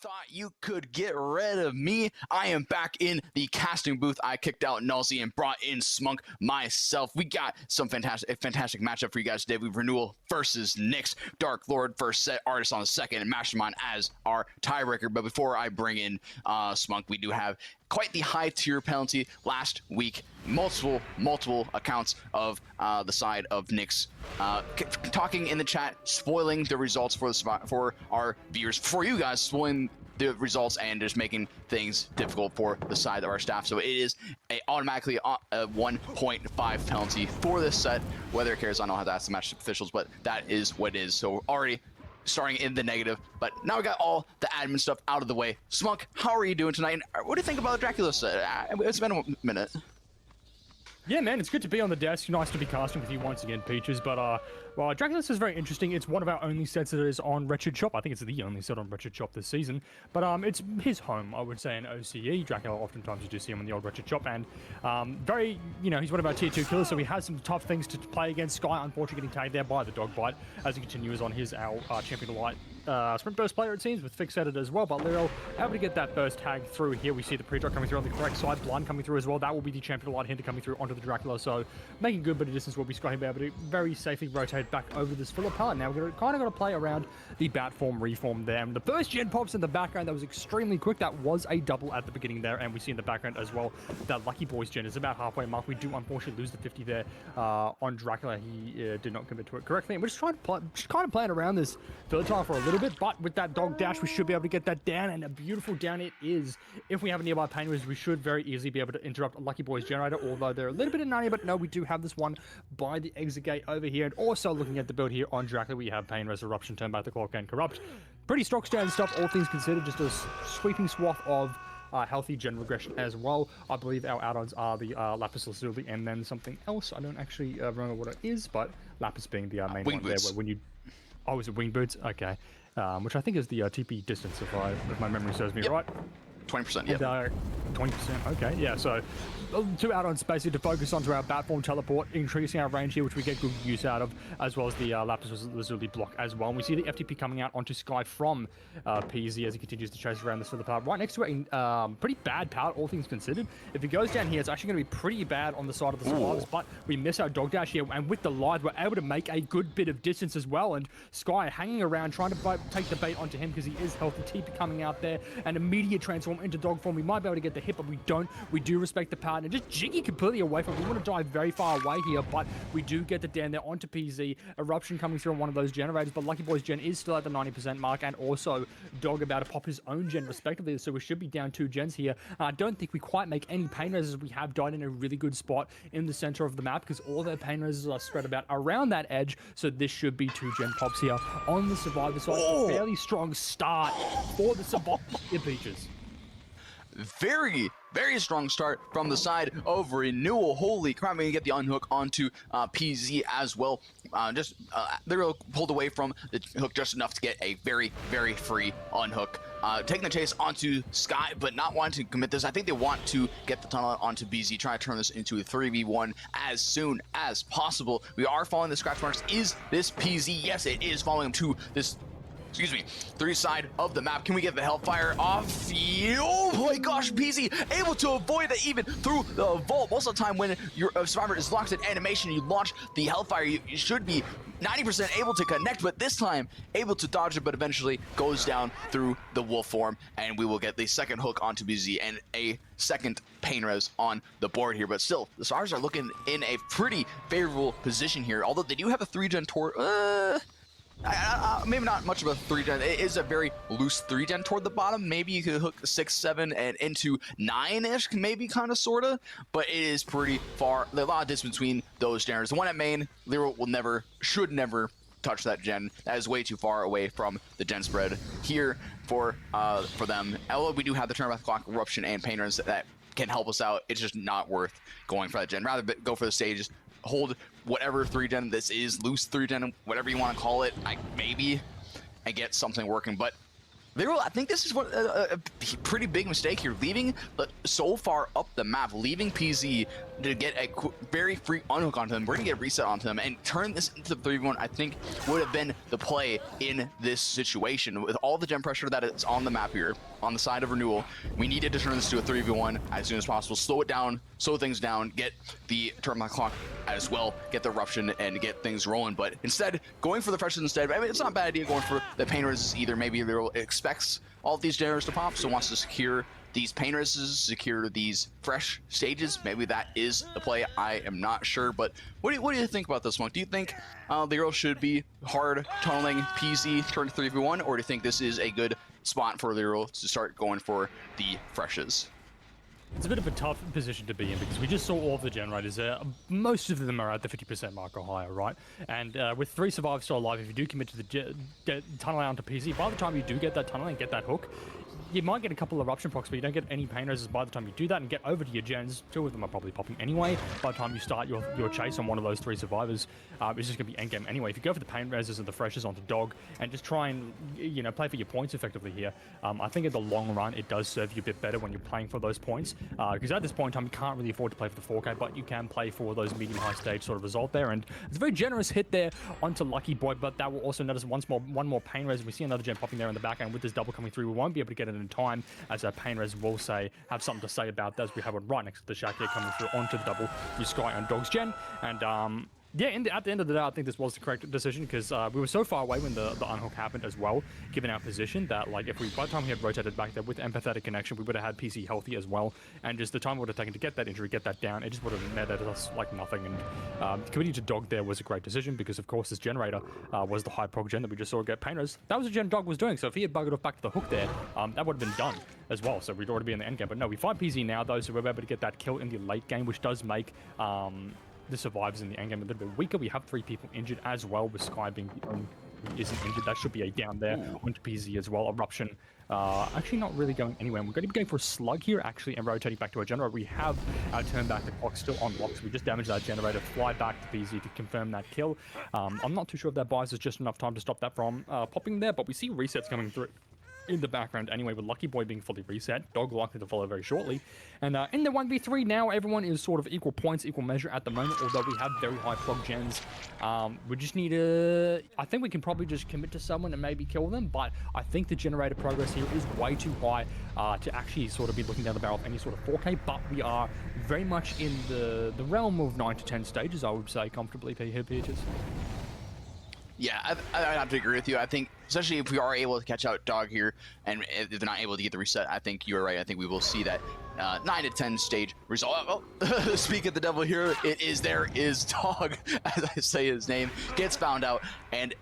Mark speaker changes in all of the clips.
Speaker 1: thought you could get rid of me? I am back in the casting booth. I kicked out Nulzy and brought in Smunk myself. We got some fantastic matchup for you guys today. We have Renewal versus Nyx, Dark Lord first set, Artist on the second, and Mastermind as our tiebreaker. But before I bring in Smunk, we do have quite the high tier penalty last week. Multiple accounts of the side of Nyx talking in the chat, spoiling the results for our viewers, for you guys, spoiling the results and just making things difficult for the side of our staff. So it is automatically a 1.5 penalty for this set. Whether it cares, I don't have to ask the match officials, but that is what it is. So already starting in the negative, but now we got all the admin stuff out of the way. Smunk, how are you doing tonight? And what do you think about the Dracula set? It's been a minute.
Speaker 2: Yeah, man, it's good to be on the desk. Nice to be casting with you once again, Peaches. But, well, Dracula is very interesting. It's one of our only sets that is on Wretched Shop. I think it's the only set on Wretched Shop this season. But it's his home, I would say, in OCE. Dracula, oftentimes you do see him in the old Wretched Shop. And very, he's one of our tier 2 killers, so he has some tough things to play against. Sky, unfortunately, getting tagged there by the dog bite as he continues on our Champion Light sprint burst player, it seems, with fixated as well. But Lyriel able to get that burst tag through here. We see the pre-drop coming through on the correct side, blind coming through as well. That will be the Champion Light hinter coming through onto the Dracula. So making good bit of distance will be Sky be able to very safely rotate back over this fuller pallet. Now we're kind of got to play around the bat form reform there. And the first gen pops in the background, that was extremely quick. That was a double at the beginning there, and we see in the background as well that Lucky Boys gen is about halfway mark. We do unfortunately lose the 50 there on Dracula. He did not commit to it correctly, and we're just kind of playing around this third tile for a little bit. But with that dog dash, we should be able to get that down, and a beautiful down it is. If we have a nearby pain res, we should very easily be able to interrupt Lucky Boys generator, although they're a little bit in 90, but no, we do have this one by the exit gate over here. And also looking at the build here on Dracula, we have pain res, eruption, turn back the clock, and corrupt. Pretty stock standard stuff, all things considered. Just a sweeping swath of healthy gen regression as well. I believe our add-ons are the Lapis Lazuli and then something else. I don't actually remember what it is, but Lapis being the main one there. Where when you, is it wing boots? Okay. Which I think is the TP distance, if my memory serves me right.
Speaker 1: 20%, yeah.
Speaker 2: 20%, okay, yeah, so 2 add-ons basically to focus onto our bat form teleport, increasing our range here, which we get good use out of, as well as the Lapis Lazuli block as well. And we see the FTP coming out onto Sky from PZ as he continues to chase around this for the pallet. Right next to it, pretty bad pallet, all things considered. If he goes down here, it's actually going to be pretty bad on the side of the survivors, but we miss our dog dash here, and with the live, we're able to make a good bit of distance as well, and Sky hanging around, trying to take the bait onto him because he is healthy. TP coming out there, and immediate transform into dog form. We might be able to get the hit, but we don't. We do respect the pattern, and just Jiggy completely away from it. We want to dive very far away here, but we do get the down there onto PZ. Eruption coming through on one of those generators, but Lucky Boy's gen is still at the 90% mark, and also Dog about to pop his own gen respectively, so we should be down 2 gens here. I don't think we quite make any pain reses. We have died in a really good spot in the center of the map because all their pain reses are spread about around that edge, so this should be 2 gen pops here on the Survivor side. A fairly strong start for the Survivor Peaches.
Speaker 1: Very strong start from the side of Renewal. Holy crap, we get the unhook onto PZ as well. They're pulled away from the hook just enough to get a very free unhook. Taking the chase onto Sky, but not wanting to commit this. I think they want to get the tunnel onto BZ, try to turn this into a 3v1 as soon as possible. We are following the scratch marks. Is this PZ? Yes, it is following him to this, 3 side of the map. Can we get the Hellfire off? Oh my gosh, PZ able to avoid that even through the vault. Most of the time when your survivor is locked in animation, you launch the Hellfire, you should be 90% able to connect, but this time able to dodge it, but eventually goes down through the wolf form, and we will get the second hook onto BZ and a second pain res on the board here. But still, the Stars are looking in a pretty favorable position here, although they do have a 3-gen tor. Maybe not much of a 3-gen. It is a very loose 3-gen toward the bottom. Maybe you could hook 6, 7, and into 9-ish, maybe, kind of, sort of. But it is pretty far. There's a lot of distance between those gens. The one at main, Lyriel should never touch that gen. That is way too far away from the gen spread here for them. Although we do have the turn back clock, eruption, and painters that can help us out, it's just not worth going for that gen. Rather go for the stages, hold whatever 3-gen this is, loose 3-gen, whatever you want to call it, maybe, and get something working. But I think this is a pretty big mistake here, leaving so far up the map, leaving PZ to get a very free unhook onto them. We're going to get a reset onto them and turn this into the 3v1, I think would have been the play in this situation. With all the gem pressure that is on the map here, on the side of Renewal, we needed to turn this to a 3v1 as soon as possible. Slow it down, slow things down, get the turn back clock as well, get the eruption and get things rolling. But instead, going for the freshes instead, I mean, it's not a bad idea going for the pain resist either. Maybe Lero expects all of these generators to pop, so wants to secure these pain resists, secure these fresh stages. Maybe that is the play. I am not sure, but what do you think about this one? Do you think Lero should be hard tunneling PZ turn 3v1, or do you think this is a good spot for Lero to start going for the freshes?
Speaker 2: It's a bit of a tough position to be in because we just saw all of the generators there. Most of them are at the 50% mark or higher, right? And with 3 survivors still alive, if you do commit to the tunnel out to PZ, by the time you do get that tunnel and get that hook, you might get a couple of eruption procs, but you don't get any pain resists by the time you do that and get over to your gens. 2 of them are probably popping anyway. By the time you start your chase on one of those 3 survivors, it's just going to be endgame anyway. If you go for the pain resists and the freshes onto Dog and just try and, you know, play for your points effectively here, I think in the long run, it does serve you a bit better when you're playing for those points. Because at this point in time, you can't really afford to play for the 4K, but you can play for those medium-high stage sort of result there. And it's a very generous hit there onto Lucky Boy, but that will also notice one more pain res. We see another gem popping there in the back end with this double coming through. We won't be able to get it in time, as our pain res will have something to say about that, as we have it right next to the shack here coming through onto the double. You Sky on Dog's gen, and yeah, at the end of the day, I think this was the correct decision because we were so far away when the unhook happened as well, given our position, that like if we, by the time we had rotated back there with empathetic connection, we would have had PC healthy as well, and just the time it would have taken to get that injury, get that down, it just would have netted us like nothing. And committing to Dog there was a great decision because, of course, this generator was the high prog gen that we just saw get painters. That was a gen Dog was doing, so if he had buggered off back to the hook there, that would have been done as well. So we'd already be in the end game. But no, we fight PZ now though, so we're able to get that kill in the late game, which does make the survivors in the endgame a little bit weaker. We have 3 people injured as well, with Sky being the only who isn't injured. That should be a down there onto PZ as well. Eruption actually not really going anywhere. We're going to be going for a slug here actually and rotating back to our generator. We have our turn back the clock still on lock, so we just damaged that generator, fly back to PZ to confirm that kill. I'm not too sure if that buys us just enough time to stop that from popping there, but we see resets coming through in the background anyway, with Lucky Boy being fully reset, Dog likely to follow very shortly. And in the 1v3 now, everyone is sort of equal points, equal measure at the moment, although we have very high prog gens. We just need to... I think we can probably just commit to someone and maybe kill them, but I think the generator progress here is way too high to actually sort of be looking down the barrel of any sort of 4K, but we are very much in the realm of 9 to 10 stages, I would say, comfortably here, Peaches.
Speaker 1: Yeah, I have to agree with you. I think, especially if we are able to catch out Dog here, and if they're not able to get the reset, I think you're right. I think we will see that 9 to 10 stage result. Oh, speak of the devil here, there is Dog, as I say his name, gets found out. And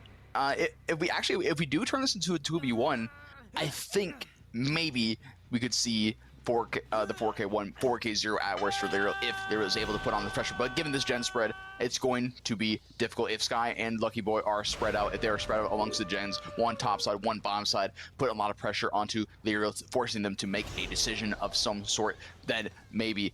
Speaker 1: if we do turn this into a 2v1, I think maybe we could see the 4K1, 4K0 at worst for Lero if they was able to put on the pressure. But given this gen spread, it's going to be difficult. If Sky and Lucky Boy are spread out, if they are spread out amongst the gens, one top side, one bottom side, put a lot of pressure onto Lero, forcing them to make a decision of some sort, then maybe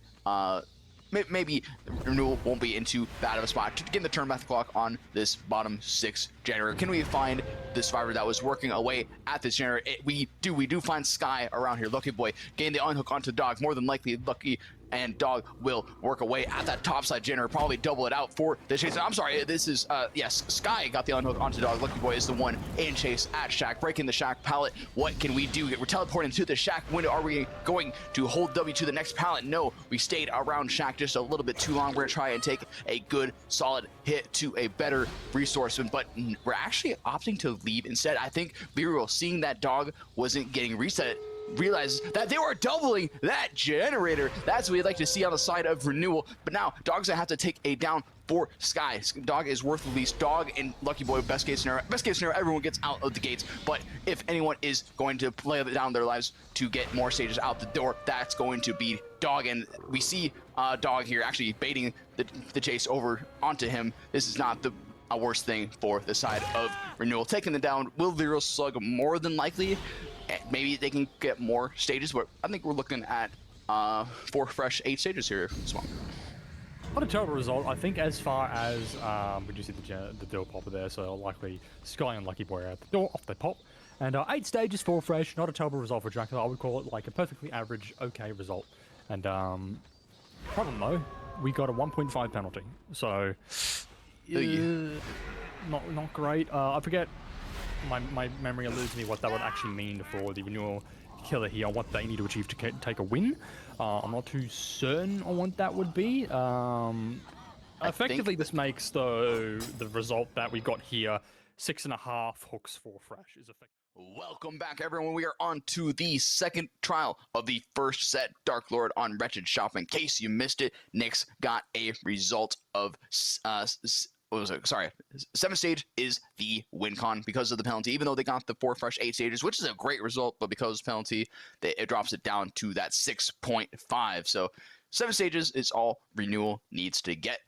Speaker 1: maybe Renewal won't be into that of a spot. To get the turn back the clock on this bottom 6 generator, can we find the survivor that was working away at this generator? We do find Sky around here. Lucky Boy gain the unhook onto Dog. More than likely, Lucky and Dog will work away at that topside generator, probably double it out for the chase. I'm sorry, this is, yes, Sky got the unhook onto Dog. Lucky Boy is the one in chase at Shack, breaking the Shack pallet. What can we do? We're teleporting to the Shack window. Are we going to hold W to the next pallet? No, we stayed around Shack just a little bit too long. We're gonna try and take a good, solid hit to a better resource, but we're actually opting to leave instead. I think Lero, seeing that Dog wasn't getting reset, realizes that they were doubling that generator. That's what we'd like to see on the side of Renewal. But now Dog's gonna have to take a down for Sky. Dog is worth the least. Dog and Lucky Boy, best case scenario. Best case scenario, everyone gets out of the gates. But if anyone is going to lay down their lives to get more stages out the door, that's going to be Dog. And we see Dog here actually baiting the chase over onto him. This is not the worst thing for the side of Renewal. Taking it down, will Lero slug? More than likely. Maybe they can get more stages, but I think we're looking at 4 fresh 8 stages here.
Speaker 2: Not a terrible result. I think as far as we do see the door popper there, so likely Sky and Lucky Boy are at the door, off they pop. And 8 stages, 4 fresh, not a terrible result for Dracula. I would call it like a perfectly average, okay result. And problem though we got a 1.5 penalty. So, not great. I forget. My memory eludes me what that would actually mean for the Renewal killer here, what they need to achieve to take a win. I'm not too certain on what that would be. Effectively, this makes the result that we got here 6.5 hooks for fresh is effective.
Speaker 1: Welcome back, everyone. We are on to the second trial of the first set, Dark Lord on Wretched Shop. In case you missed it, Nyx got a result of what was it? Sorry, 7 stage is the win con because of the penalty. Even though they got the 4 fresh 8 stages, which is a great result, but because of penalty, it drops it down to that 6.5. So 7 stages is all Renewal needs to get.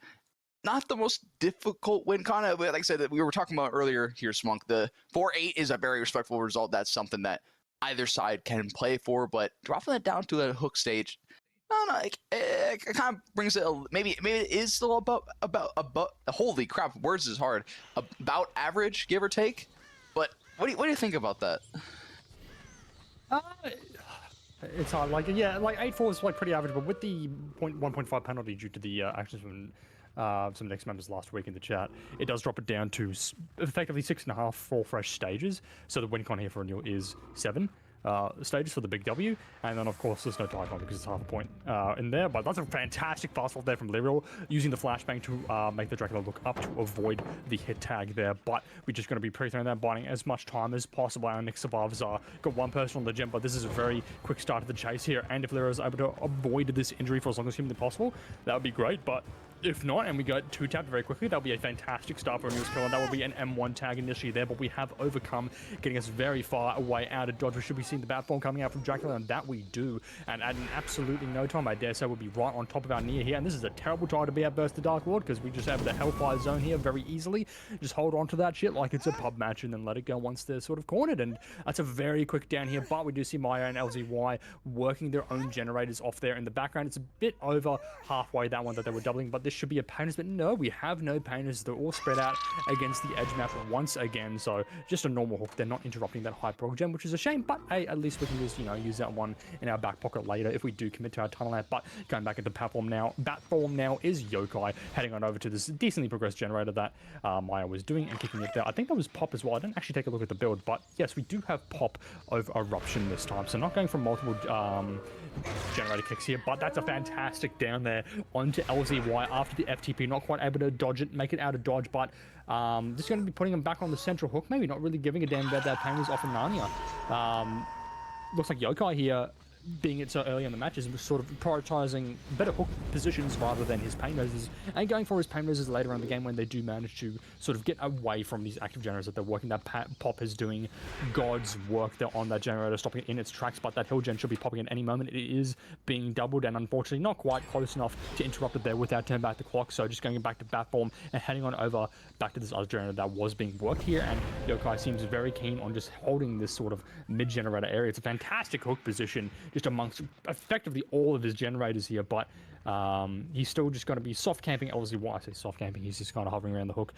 Speaker 1: Not the most difficult win con. Like I said, that we were talking about earlier here, Smunk. The 4-8 is a very respectful result. That's something that either side can play for, but dropping it down to a hook stage, I don't know. It kind of brings it. Maybe it is still about. Holy crap! Words is hard. About average, give or take. But what do you think about that?
Speaker 2: It's hard. Like, yeah, like 8-4 is like pretty average, but with the 1.5 penalty due to the actions from some Nyx members last week in the chat, it does drop it down to effectively 6.5 for fresh stages. So the win con here for Renewal is 7 stages for the big W, and then of course there's no tie con because it's half a point in there. But that's a fantastic fastball there from Lyriel, using the flashbang to make the Dracula look up to avoid the hit tag there. But we're just going to be pre-throwing that, biding as much time as possible. Our Nyx survivors got one person on the gem, but this is a very quick start to the chase here, and if Lyriel is able to avoid this injury for as long as humanly possible, that would be great. But if not, and we got 2-tapped very quickly, that'll be a fantastic start for Renewal's kill, and that will be an M1 tag initially there, but we have overcome, getting us very far away out of dodge. We should be seeing the bat form coming out from Dracula, and that we do, and at an absolutely no time, I dare say we'll be right on top of our Nia here, and this is a terrible time to be at Burst the Dark Lord, because we just have the Hellfire Zone here very easily. Just hold on to that shit like it's a pub match, and then let it go once they're sort of cornered, and that's a very quick down here, but we do see Maya and LZY working their own generators off there in the background. It's a bit over halfway, that one that they were doubling, but this should be a painters, but no, we have no painters. They're all spread out against the edge map once again, so just a normal hook. They're not interrupting that high prog gem, which is a shame, but hey, at least we can just, use that one in our back pocket later if we do commit to our tunnel lamp. But going back into bat form now is Yokai, heading on over to this decently progressed generator that Maya was doing and kicking it there. I think that was Pop as well. I didn't actually take a look at the build, but yes, we do have Pop over Eruption this time, so not going for multiple generator kicks here, but that's a fantastic down there onto LZY after the FTP, not quite able to dodge it, make it out of dodge, but just going to be putting him back on the central hook, maybe not really giving a damn about that pain is off of Narnia. Looks like Yokai here, being it so early in the match, is sort of prioritizing better hook positions rather than his pain roses, and going for his pain roses later on in the game when they do manage to sort of get away from these active generators that they're working. That Pop is doing God's work there on that generator, stopping it in its tracks, but that hill gen should be popping at any moment. It is being doubled, and unfortunately not quite close enough to interrupt it there without turning back the clock, so just going back to bat form and heading on over back to this other generator that was being worked here, and Yokai seems very keen on just holding this sort of mid-generator area. It's a fantastic hook position just amongst effectively all of his generators here, but he's still just going to be soft camping LZY. I say soft camping, he's just kind of hovering around the hook,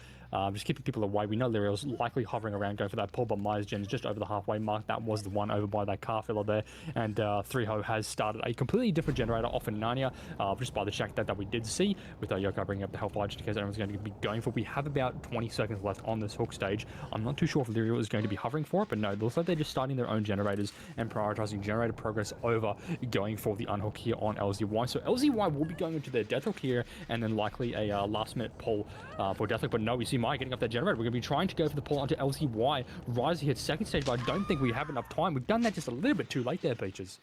Speaker 2: just keeping people away. We know Lyriel's likely hovering around, going for that pull, but Maya's gen is just over the halfway mark. That was the one over by that car filler there, and 3Ho has started a completely different generator off in Narnia, just by the check that we did see, with Yokai bringing up the Hellfire just in case everyone's going to be going for. We have about 20 seconds left on this hook stage. I'm not too sure if Lyriel is going to be hovering for it, but no, it looks like they're just starting their own generators and prioritizing generator progress over going for the unhook here on LZY. So LZY will be going into their death hook here, and then likely a last minute pull for death hook, but no, we see Maya getting up that generator. We're going to be trying to go for the pull onto LZY. Rise hits second stage, but I don't think we have enough time. We've done that just a little bit too late there, Peaches.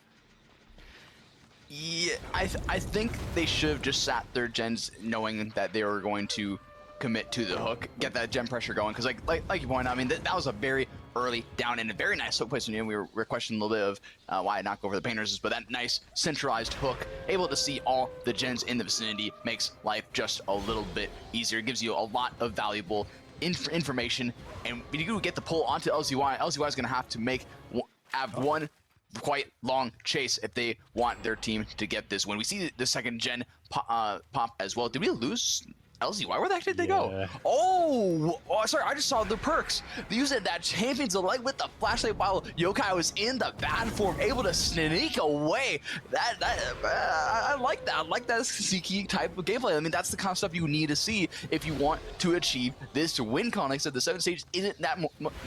Speaker 1: Yeah, I think they should have just sat their gens knowing that they were going to commit to the hook, get that gem pressure going, because like you pointed out, I mean, that was a very early down and a very nice hook placement. We were questioning a little bit of why not go for the painters, but that nice centralized hook, able to see all the gens in the vicinity, makes life just a little bit easier. It gives you a lot of valuable information, and when you get the pull onto LZY, LZY is going to have to have one quite long chase if they want their team to get this win. We see the second gen pop as well. Did we lose LZY, where the heck did they
Speaker 2: Yeah.
Speaker 1: go? Oh, sorry, I just saw the perks. Using that Champion's Delight with the flashlight while Yokai was in the bad form, able to sneak away. I like that. I like that sneaky type of gameplay. I mean, that's the kind of stuff you need to see if you want to achieve this win con. Like I said, the 7th stage isn't that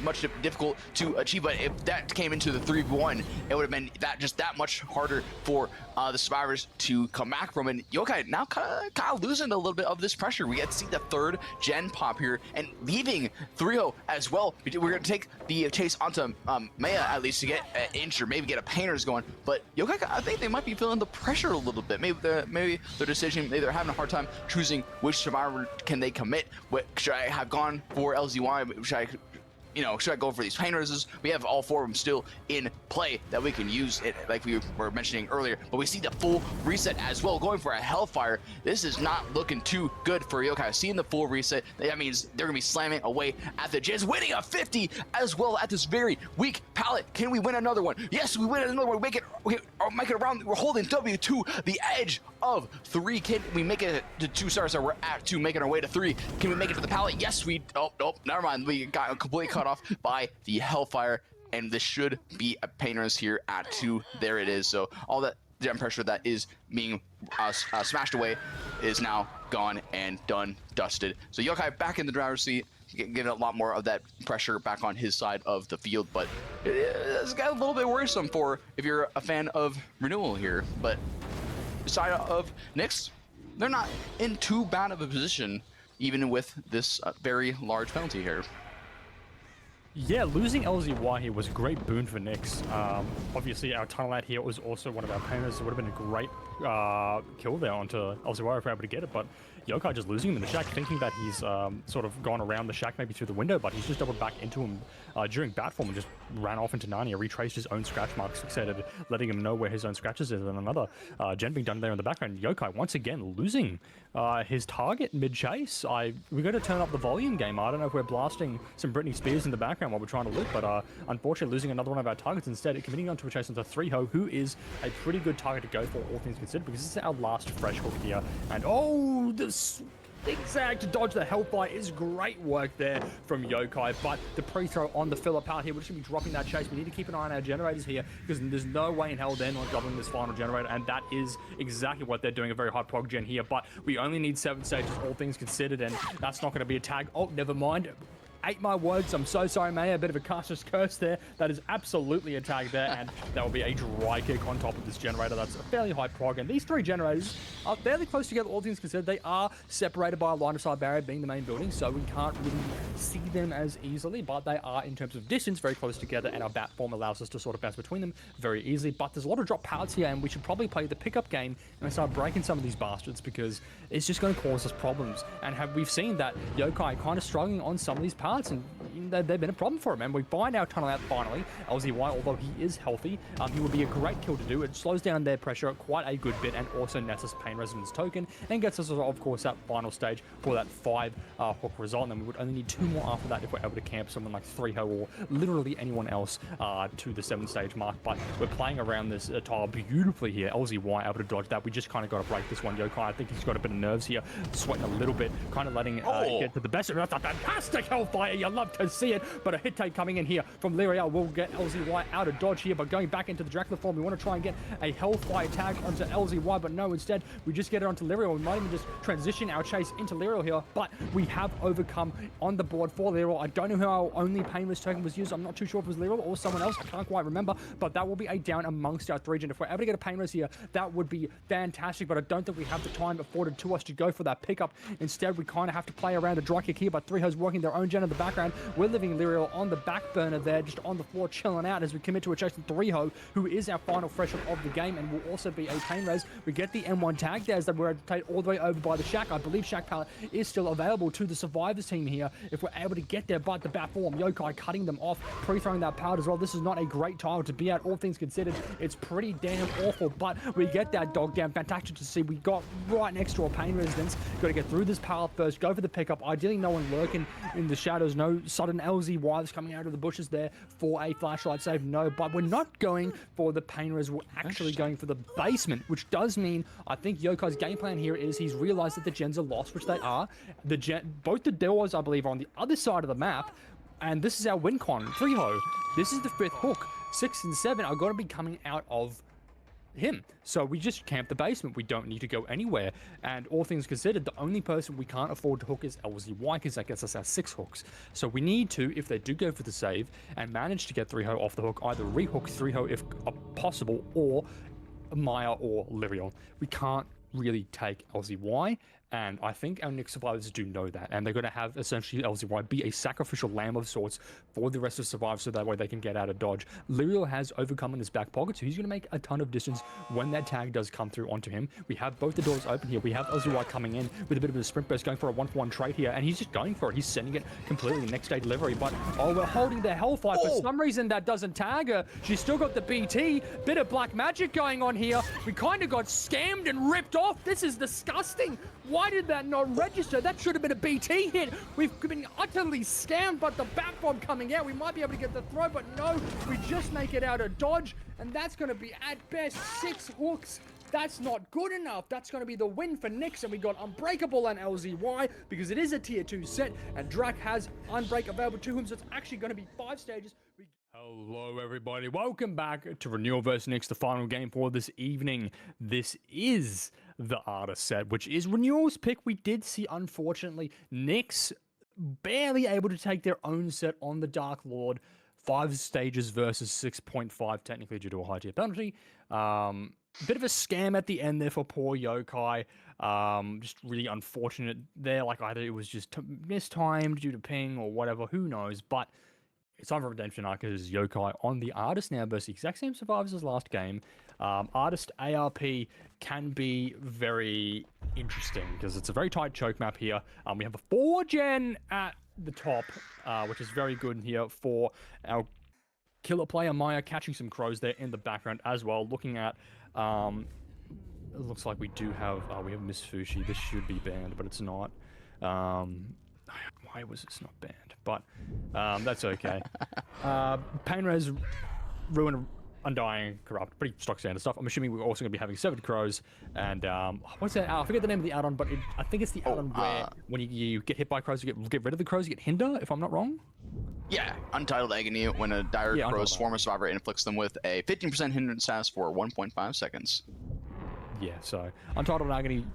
Speaker 1: much difficult to achieve, but if that came into the 3v1, it would have been just that much harder for the survivors to come back from. And Yokai now kind of losing a little bit of this pressure. We get to see the 3rd gen pop here and leaving 3-0 as well. We're going to take the chase onto Maya at least to get an inch or maybe get a painters going. But Yokai, I think they might be feeling the pressure a little bit. Maybe their decision, maybe they're having a hard time choosing which survivor can they commit. Should I have gone for LZY? Should I go for these painters? We have all 4 of them still in play that we can use it, like we were mentioning earlier. But we see the full reset as well, going for a Hellfire. This is not looking too good for Yokai. Seeing the full reset, that means they're going to be slamming away at the Jizz, winning a 50 as well at this very weak pallet. Can we win another one? Yes, we win another one. Make it around. We're holding W to the edge of 3. Can we make it to 2 stars? So we're at 2, making our way to 3. Can we make it to the pallet? Yes, we. Oh, nope, never mind. We got completely cut off by the Hellfire, and this should be a painters here at 2. There it is. So all that gem pressure that is being smashed away is now gone and done, dusted. So Yokai back in the driver's seat, getting a lot more of that pressure back on his side of the field, but it's got a little bit worrisome for if you're a fan of Renewal here. But side of Nyx, they're not in too bad of a position, even with this very large penalty here.
Speaker 2: Yeah, losing LZY here was a great boon for Nyx. Obviously, our tunnel out here was also one of our painters. It would have been a great kill there onto LZY if we were able to get it, but Yokai just losing him in the shack, thinking that he's sort of gone around the shack maybe through the window, but he's just doubled back into him during bat form and just ran off into Narnia, retraced his own scratch marks, fixated, letting him know where his own scratches is, and another gen being done there in the background. Yokai once again losing his target mid-chase. We're going to turn up the volume game. I don't know if we're blasting some Britney Spears in the background while we're trying to loot, but unfortunately losing another one of our targets instead, committing onto a chase onto 3-Ho, who is a pretty good target to go for, all things considered, because this is our last fresh hook here. And oh, this zigzag to dodge the Hellfire is great work there from Yokai, but the pre-throw on the Phillip out here, we're just going to be dropping that chase. We need to keep an eye on our generators here, because there's no way in hell they're not doubling this final generator, and that is exactly what they're doing, a very high prog gen here, but we only need 7 stages, all things considered, and that's not going to be a tag. Oh, never mind. Ate my words. I'm so sorry, Maya. A bit of a caster's curse there. That is absolutely a tag there, and that will be a dry kick on top of this generator. That's a fairly high prog, and these 3 generators are fairly close together, all things considered. They are separated by a line of sight barrier being the main building, so we can't really see them as easily, but they are, in terms of distance, very close together, and our bat form allows us to sort of bounce between them very easily. But there's a lot of drop pallets here, and we should probably play the pickup game and start breaking some of these bastards, because it's just going to cause us problems. And we've seen that Yokai kind of struggling on some of these pallets, and they've been a problem for him, and we find our tunnel out finally. LZY, although he is healthy, he would be a great kill to do. It slows down their pressure quite a good bit, and also nets us Pain Resonance token, and gets us, of course, that final stage for that 5 hook result. And then we would only need 2 more after that if we're able to camp someone like 3-Ho or literally anyone else to the 7 stage mark. But we're playing around this tile beautifully here. LZY able to dodge that. We just kind of got to break this one. Yokai, I think he's got a bit of nerves here, sweating a little bit, kind of letting it get to the best of it. That's a fantastic Hellfire. You love to see it, but a hit take coming in here from Liriel will get LZY out of dodge here, but going back into the Dracula form, we want to try and get a Hellfire tag onto LZY, but no, instead we just get it onto Liriel. We might even just transition our chase into Liriel here, but we have overcome on the board for Liriel. I don't know who our only painless token was used. I'm not too sure if it was Liriel or someone else. I can't quite remember, but that will be a down amongst our 3 gen. If we're able to get a painless here, that would be fantastic, but I don't think we have the time afforded to us to go for that pickup. Instead, we kind of have to play around a dry kick here, but 3-Ho's working their own gen in the background. We're living Liriel on the back burner there, just on the floor chilling out as we commit to a chase from 3-Ho, who is our final fresh hook of the game and will also be a pain res. We get the M1 tag there as that we're rotate all the way over by the shack. I believe shack pallet is still available to the survivors team here if we're able to get there, but the bat form, Yokai cutting them off, pre-throwing that pallet as well. This is not a great tile to be at, all things considered. It's pretty damn awful, but we get that dog down. Fantastic to see. We got right next to a pain residence. Got to get through this pallet first, go for the pickup. Ideally, no one lurking in the shadow. shadows, no sudden LZ wives coming out of the bushes there for a flashlight save, no, but we're not going for the pain res, we're actually going for the basement, which does mean, I think Yokai's game plan here is he's realized that the gens are lost, which they are. Both the doors, I believe, are on the other side of the map, and this is our win con, 3-ho. This is the 5th hook. 6 and 7 are going to be coming out of him. So we just camp the basement. We don't need to go anywhere. And all things considered, the only person we can't afford to hook is LZY, because that gets us our 6 hooks. So we need to, if they do go for the save and manage to get 3-ho off the hook, either rehook 3-ho if possible, or Maya or Lyriel. We can't really take LZY, and I think our Nyx survivors do know that, and they're going to have essentially LZY be a sacrificial lamb of sorts for the rest of survivors, so that way they can get out of dodge. Lyriel has overcome in his back pocket, so he's going to make a ton of distance when that tag does come through onto him. We have both the doors open here. We have LZY coming in with a bit of a sprint burst, going for a 1-for-1 trade here, and he's just going for it. He's sending it completely next day delivery, but we're holding the Hellfire. For some reason that doesn't tag her. She's still got the BT. Bit of black magic going on here. We kind of got scammed and ripped off. This is disgusting. Why did that not register? That should have been a BT hit. We've been utterly scammed, but the bat bomb coming out, we might be able to get the throw, but no, we just make it out of dodge, and that's going to be at best 6 hooks. That's not good enough. That's going to be the win for Nyx, and we got Unbreakable and LZY because it is a tier 2 set, and Drac has Unbreak available to him, so it's actually going to be 5 stages. Hello everybody, welcome back to Renewal vs Nyx, the final game for this evening. This is the Artist set, which is Renewal's pick. We did see, unfortunately, Nyx barely able to take their own set on the Dark Lord. 5 stages versus 6.5, technically due to a high tier penalty. Bit of a scam at the end there for poor Yokai. Just really unfortunate there, like either it was just mistimed due to ping or whatever, who knows, but it's time for redemption arc as Yokai on the Artist now versus the exact same survivors as last game. Artist ARP can be very interesting because it's a very tight choke map here. We have a 4-gen at the top, which is very good here for our killer player Maya, catching some crows there in the background as well. Looking at, it looks like we do have, we have Miss Fushi. This should be banned, but it's not. Why was this not banned? But that's okay. Pain Res, Ruin, Undying, Corrupt, pretty stock standard stuff. I'm assuming we're also going to be having 7 crows, and what's that? I forget the name of the add-on, but I think it's the add-on where when you get hit by crows, you get rid of the crows, you get Hinder, if I'm not wrong.
Speaker 1: Yeah, Untitled Agony. When a dire crow swarm a survivor, it inflicts them with a 15% hindrance status for 1.5 seconds.
Speaker 2: Yeah, so Untitled Agony,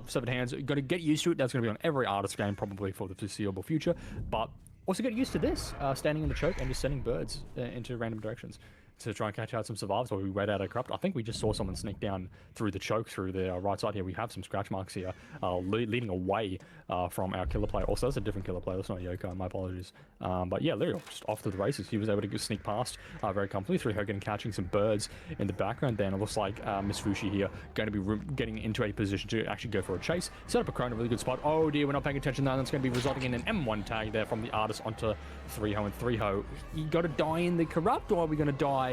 Speaker 2: 7 hands, going to get used to it. That's going to be on every Artist game probably for the foreseeable future, but also get used to this, standing in the choke and just sending birds into random directions to try and catch out some survivors while we wait out a Corrupt. I think we just saw someone sneak down through the choke through the right side here. We have some scratch marks here leading away from our killer player. Also, that's a different killer player. That's not Yokai. My apologies. But yeah, Lyriel just off to the races. He was able to sneak past very comfortably through her and catching some birds in the background. Then it looks like Miss Fushi here going to be getting into a position to actually go for a chase. Set up a crow in a really good spot. Oh dear, we're not paying attention now. That's going to be resulting in an M1 tag there from the Artist onto 3-ho and 3-ho. You got to die in the Corrupt, or are we going to die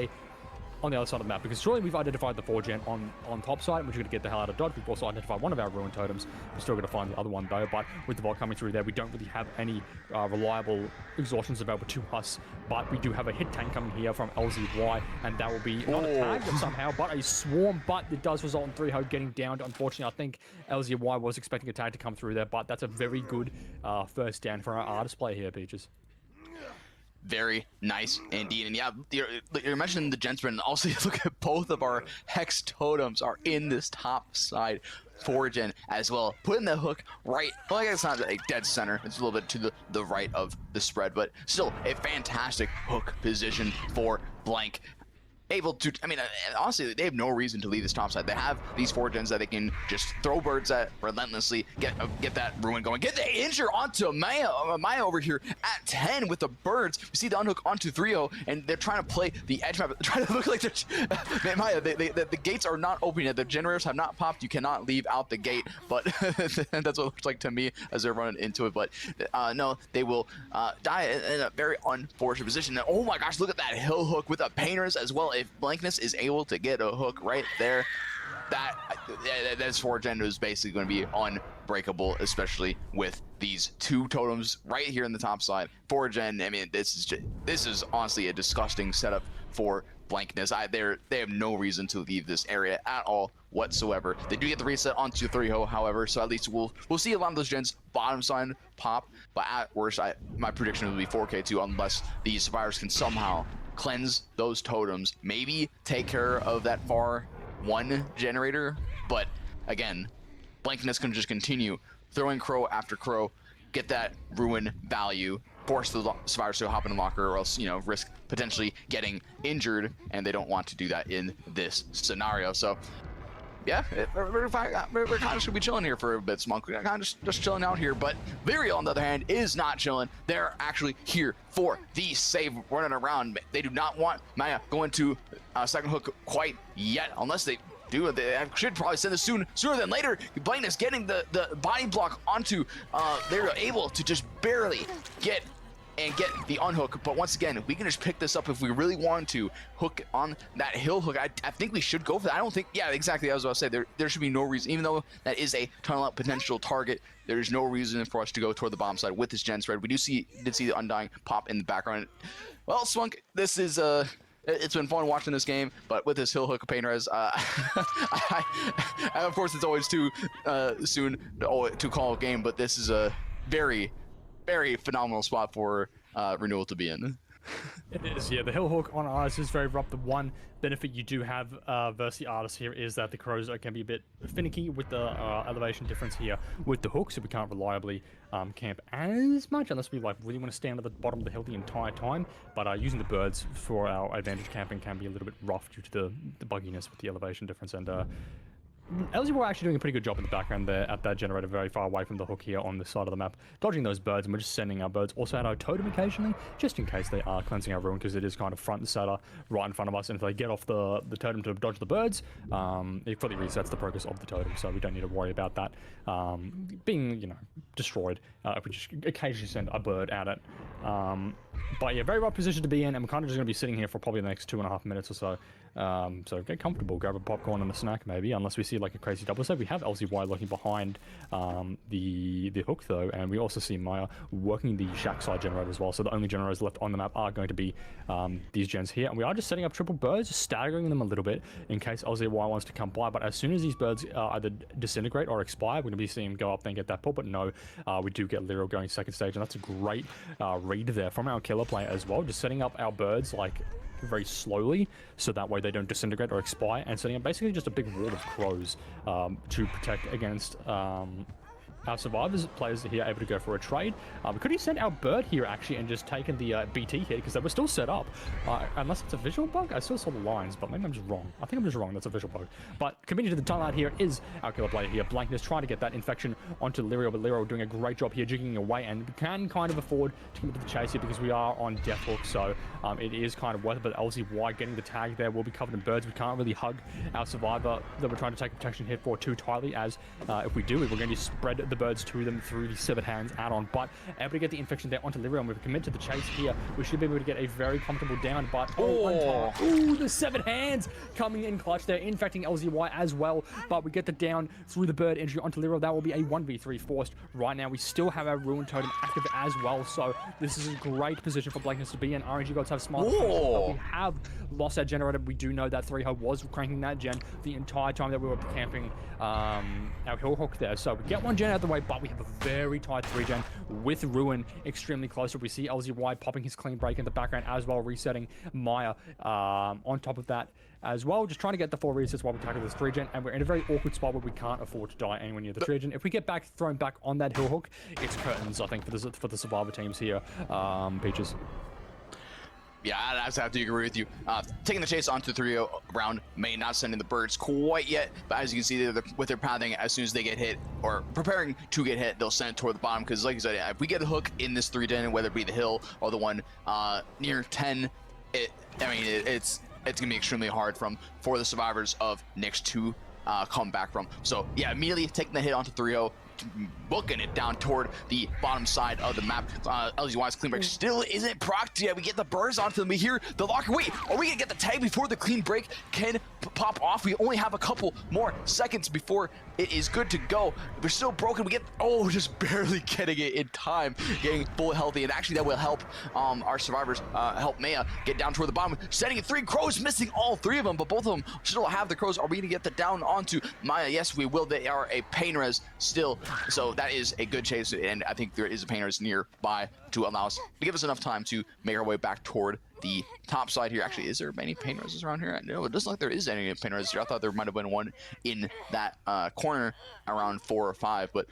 Speaker 2: on the other side of the map? Because surely we've identified the 4-gen on top side, which we're going to get the hell out of dodge. We've also identified one of our ruin totems. We're still going to find the other one though, but with the vault coming through there, we don't really have any reliable exhaustions available to us, but we do have a hit tank coming here from LZY, and that will be not a tag somehow, but a swarm, but it does result in 3-ho getting downed. Unfortunately, I think LZY was expecting a tag to come through there, but that's a very good first down for our Artist player here, Peaches.
Speaker 1: Very nice indeed. And yeah, you're mentioning the Gensprint, and also you look at both of our Hex totems are in this top side 4-gen as well. Putting the hook right, well, I guess it's not a dead center, it's a little bit to the right of the spread, but still a fantastic hook position for Blank. Able to, I mean, honestly, they have no reason to leave this top side. They have these 4-gens that they can just throw birds at relentlessly, get that ruin going, get the injure onto Maya over here at 10 with the birds. We see the unhook onto 3-ho, and they're trying to play the edge map, trying to look like they're man, Maya, the gates are not open yet. The generators have not popped. You cannot leave out the gate, but that's what it looks like to me as they're running into it. But no, they will die in a very unfortunate position. And, oh my gosh, look at that hill hook with the painters as well. If Blankness is able to get a hook right there, that's 4-gen is basically going to be unbreakable, especially with these 2 totems right here in the top side for Gen. I mean, this is honestly a disgusting setup for Blankness. They have no reason to leave this area at all whatsoever. They do get the reset onto 3-0, however, so at least we'll see a lot of those gens bottom side pop, but at worst, my prediction will be 4K2 unless the survivors can somehow cleanse those totems, maybe take care of that far 1 generator. But again, Blankness can just continue throwing crow after crow, get that ruin value, force the survivors to hop in the locker, or else, you know, risk potentially getting injured, and they don't want to do that in this scenario. So yeah, we're kind of should be chilling here for a bit, Smunk. We're kind of just chilling out here, but Virial, on the other hand, is not chilling. They're actually here for the save, running around. They do not want Maya going to second hook quite yet, unless they do. They should probably send this sooner than later. Blankness getting the body block onto, they're able to just barely get the unhook. But once again, we can just pick this up if we really want to hook on that hill hook. I think we should go for that. I don't think, yeah, exactly, I was about to say, there should be no reason, even though that is a tunnel out potential target, there's no reason for us to go toward the bottom side with this gen spread. We did see the Undying pop in the background. Well, Swunk, this is it's been fun watching this game, but with this hill hook of pain res, of course it's always too soon to call a game, but this is a very phenomenal spot for Renewal to be in.
Speaker 2: It is, yeah. The hill hook on ours is very rough. The one benefit you do have versus the artist here is that the crows can be a bit finicky with the elevation difference here with the hook, so we can't reliably camp as much unless we like really want to stand at the bottom of the hill the entire time. But using the birds for our advantage camping can be a little bit rough due to the bugginess with the elevation difference. And LZ were actually doing a pretty good job in the background there at that generator very far away from the hook here on this side of the map, dodging those birds, and we're just sending our birds also at our totem occasionally, just in case they are cleansing our ruin, because it is kind of front and center right in front of us, and if they get off the totem to dodge the birds, it fully resets the progress of the totem, so we don't need to worry about that being, you know, destroyed if we just occasionally send a bird at it. But yeah, very rough position to be in, and we're kind of just going to be sitting here for probably the next 2.5 minutes or so. So get comfortable, grab a popcorn and a snack maybe, unless we see like a crazy double save. We have LZY looking behind the hook though, and we also see Maya working the shack side generator as well, so the only generators left on the map are going to be these gens here, and we are just setting up triple birds, just staggering them a little bit in case LZY wants to come by. But as soon as these birds either disintegrate or expire, we're going to be seeing them go up there and get that pull. But no, we do get Lyro going second stage, and that's a great read there from our killer player as well, just setting up our birds like very slowly so that way they don't disintegrate or expire, and setting up basically just a big wall of crows to protect against our survivors, players here able to go for a trade. We could have sent our bird here actually and just taken the BT hit, because they were still set up. Unless it's a visual bug, I still saw the lines, but maybe I'm just wrong. I think I'm just wrong, that's a visual bug. But committing to the tunnel out here is our killer player here. Blankness trying to get that infection onto Lyro, but Lyro doing a great job here, jigging away, and we can kind of afford to commit to the chase here because we are on death hook, so it is kind of worth it. But LZY getting the tag there will be covered in birds. We can't really hug our survivor that we're trying to take a protection hit for too tightly, as if we do, we're going to spread the birds to them through the severed hands add-on. But able to get the infection there onto Lyro, and we've committed to the chase here. We should be able to get a very comfortable down, but the severed hands coming in clutch there, infecting LZY as well. But we get the down through the bird entry onto Lyro. That will be a 1v3 forced. Right now we still have our ruin totem active as well, so this is a great position for Blankness to be in. RNG gods have smart, but we have lost our generator. We do know that 3-0 was cranking that gen the entire time that we were camping our hill hook there. So we get one gen out of the way, but we have a very tight 3-gen with ruin extremely close. We see LZY popping his clean break in the background as well, resetting Maya on top of that as well, just trying to get the 4 resets while we tackle this 3-gen, and we're in a very awkward spot where we can't afford to die anywhere near the 3-gen. If we get thrown back on that hill hook, it's curtains, I think, for the survivor teams here. Peaches.
Speaker 1: Yeah, I just have to agree with you. Taking the chase onto the 3-0 round may not send in the birds quite yet, but as you can see, with their pathing, as soon as they get hit or preparing to get hit, they'll send it toward the bottom, because like you said, if we get a hook in this 3-gen, whether it be the hill or the one near 10, it's gonna be extremely hard for the survivors of Nyx to come back from. So yeah, immediately taking the hit onto 3-0, booking it down toward the bottom side of the map. LGY's clean break still isn't procced yet. We get the burst onto them. We hear the locker. Wait, are we gonna get the tag before the clean break can pop off? We only have a couple more seconds before it is good to go. We're still broken. We get, oh, just barely getting it in time, getting full healthy, and actually that will help our survivors, help Maya get down toward the bottom, setting it 3. Crows missing all 3 of them, but both of them still have the Crows. Are we gonna get the down onto Maya? Yes, we will. They are a pain res still, so that is a good chase, and I think there is a pain res nearby to allow us to give us enough time to make our way back toward the top side here. Actually, is there many pain reses around here? No, it doesn't look like there is any pain reses here. I thought there might have been one in that corner around 4 or 5, but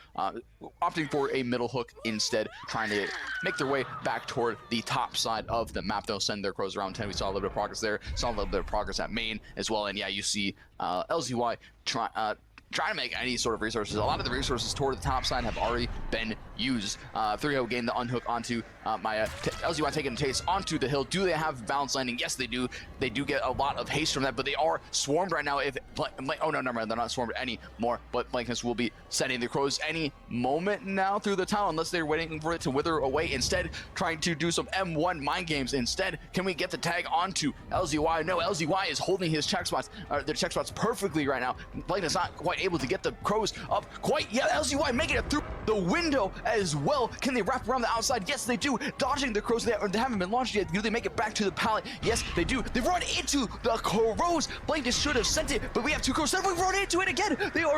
Speaker 1: opting for a middle hook instead, trying to make their way back toward the top side of the map. They'll send their Crows around 10. We saw a little bit of progress there, saw a little bit of progress at main as well, and yeah, you see LZY trying to make any sort of resources. A lot of the resources toward the top side have already been used. 3-0 gained the unhook onto Maya. LZY taking a taste onto the hill. Do they have balance landing? Yes, they do. They do get a lot of haste from that, but they are swarmed right now. Oh no, never mind. They're not swarmed anymore, but Blankness will be sending the Crows any moment now through the town, unless they're waiting for it to wither away. Instead, trying to do some M1 mind games. Instead, can we get the tag onto LZY? No, LZY is holding his check spots, their check spots perfectly right now. Blankness not quite able to get the Crows up quite yet. LZY making it through the window as well. Can they wrap around the outside? Yes, they do. Dodging the Crows. They haven't been launched yet. Do they make it back to the pallet? Yes, they do. They run into the Crows. Blankness should have sent it, but we have 2 Crows. Then we run into it again.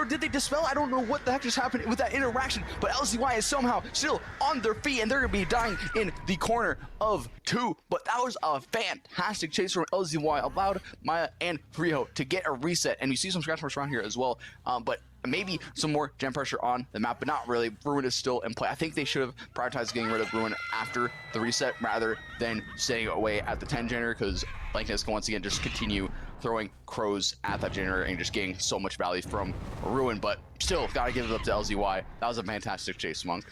Speaker 1: Did they dispel? I don't know what the heck just happened with that interaction, but LZY is somehow still on their feet, and they're going to be dying in the corner of 2. But that was a fantastic chase from LZY. Allowed Maya and Friho to get a reset, and you see some scratch marks around here as well, but maybe some more gen pressure on the map, but not really. Ruin is still in play. I think they should have prioritized getting rid of Ruin after the reset rather than staying away at the 10 generator, because Blankness can once again just continue throwing Crows at that generator and just getting so much value from Ruin. But still, gotta give it up to LZY. That was a fantastic chase, Monk.